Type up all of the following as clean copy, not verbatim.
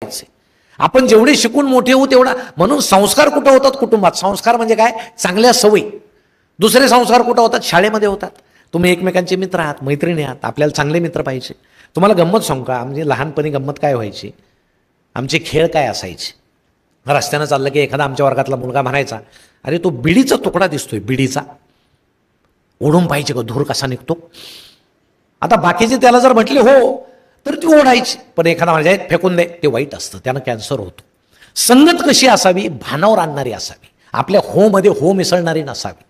आपण जेवढे शिकून मोठे होऊ तेवढा, म्हणून संस्कार कुठं होतात? कुटुंबात. संस्कार म्हणजे काय? चांगल्या सवयी. दुसरे संस्कार कुठं होतात? शाळेमध्ये होतात. तुम्ही एकमेकांचे मित्र आहात, मैत्रिणी आहात, आपल्याला चांगले मित्र पाहिजे. तुम्हाला गंमत सांगू का? म्हणजे लहानपणी गंमत काय व्हायची, आमचे खेळ काय असायचे. रस्त्यानं चाललं की एखादा आमच्या वर्गातला मुलगा म्हणायचा, अरे तो बिडीचा तुकडा दिसतोय, बिडीचा ओढून पाहिजे का, धूर कसा निघतो. आता बाकीचे त्याला जर म्हटले हो तर ती ओढायची, पण एखादा म्हणजे फेकून दे, ते वाईट असतं, त्यानं कॅन्सर होतो. संगत कशी असावी? भानावर आणणारी असावी, आपल्या हो मध्ये हो मिसळणारी नसावी.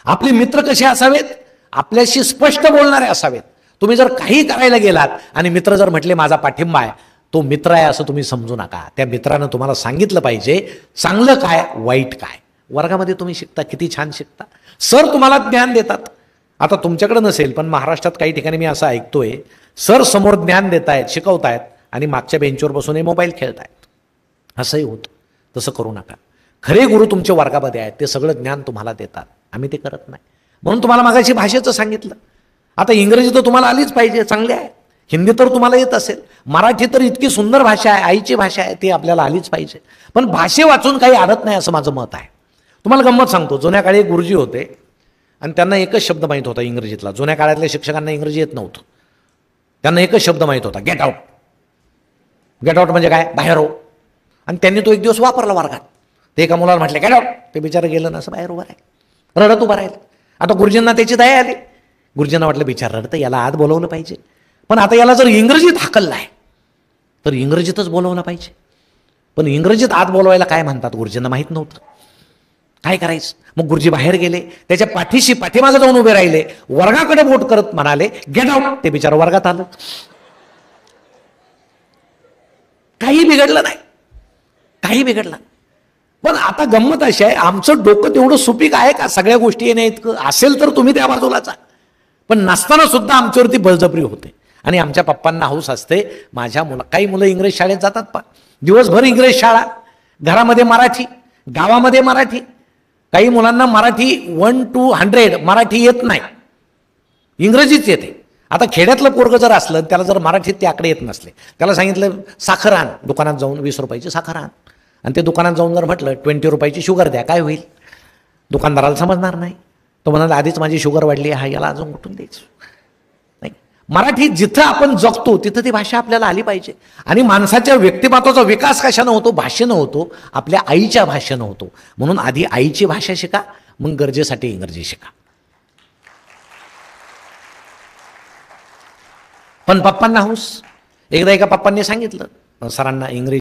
आपले मित्र कसे असावेत? आपल्याशी स्पष्ट बोलणारे असावेत. तुम्ही जर काही करायला गेलात आणि मित्र जर म्हटले माझा पाठिंबा आहे, तो मित्र आहे असं तुम्ही समजू नका. त्या मित्रानं तुम्हाला सांगितलं पाहिजे चांगलं काय वाईट काय. वर्गामध्ये तुम्ही शिकता, किती छान शिकता, सर तुम्हाला ज्ञान देतात. आता तुमच्याकडे नसेल, पण महाराष्ट्रात काही ठिकाणी मी असं ऐकतोय, सर समोर ज्ञान देत आहेत, शिकवतायत, आणि मागच्या बेंचवर बसून मोबाईल खेळतायत. असंही होतं. तसं करू नका. खरे गुरु तुमच्या वर्गामध्ये आहेत, ते सगळं ज्ञान तुम्हाला देतात. आम्ही ते करत नाही. म्हणून तुम्हाला मागाशी भाषेचं सांगितलं. आता इंग्रजी तर तुम्हाला आलीच पाहिजे, चांगली आहे. हिंदी तर तुम्हाला येत असेल. मराठी तर इतकी सुंदर भाषा आहे, आईची भाषा आहे, ती आपल्याला आलीच पाहिजे. पण भाषे वाचून काही अडत नाही असं माझं मत आहे. तुम्हाला गंमत सांगतो, जुन्या काळी एक गुरुजी होते आणि त्यांना एकच शब्द माहीत होता इंग्रजीतला. जुन्या काळातल्या शिक्षकांना इंग्रजी येत नव्हतं. त्यांना एकच शब्द माहीत होता, गेट आउट. गेट आउट म्हणजे काय? बाहेर हो. आणि त्यांनी तो एक दिवस वापरला वर्गात. ते एका मुलाला म्हटले गेट आउट. ते बिचारं गेलं ना, असं बाहेर उभं राहील, रडत उभं राहील. आता गुरुजींना त्याची दया आली. गुरुजींना वाटलं बिचार रडतं, याला आत बोलवलं पाहिजे. पण आता याला जर इंग्रजीत हाकललं आहे तर इंग्रजीतच बोलवलं पाहिजे. पण इंग्रजीत आत बोलवायला काय म्हणतात गुरुजींना माहीत नव्हतं. काय करायचं? मग गुरुजी बाहेर गेले, त्याच्या पाठीमागे जाऊन उभे राहिले, वर्गाकडे बोट करत म्हणाले गेट आउट. ते बिचार वर्गात आलं. काही बिघडलं नाही, काही बिघडलं. पण आता गंमत अशी आहे, आमचं डोकं तेवढं सुपीक आहे का सगळ्या गोष्टी येण्या इतकं? असेल तर तुम्ही त्या बाजूलाचा. पण नसताना सुद्धा आमच्यावरती बळजबरी होते. आणि आमच्या पप्पांना हौस असते, माझ्या काही मुलं इंग्रज शाळेत जातात, पा दिवसभर इंग्रज शाळा, घरामध्ये मराठी, गावामध्ये मराठी. काही मुलांना मराठी 1 to 100 मराठी येत नाही, इंग्रजीच येते. आता खेड्यातलं पोरगं जर असलं, त्याला जर मराठीत ते आकडे येत नसले, त्याला सांगितलं साखर आण, दुकानात जाऊन 20 रुपयाची साखर आण. आणि ते दुकानात जाऊन जर म्हटलं 20 रुपयाची शुगर द्या, काय होईल? दुकानदाराला समजणार नाही. तो म्हणाला आधीच माझी शुगर वाढली आहे, याला अजून कुठून द्यायचं. नाही, मराठी जिथं आपण जगतो तिथं ती भाषा आपल्याला आली पाहिजे. आणि माणसाच्या व्यक्तिमत्वाचा विकास कशानं होतो? भाषेनं होतो, आपल्या आईच्या भाषेनं होतो. म्हणून आधी आईची भाषा शिका, मग गरजेसाठी इंग्रजी शिका. पण पप्पांना हौस. एकदा एका पप्पांनी सांगितलं सरांना इंग्रजी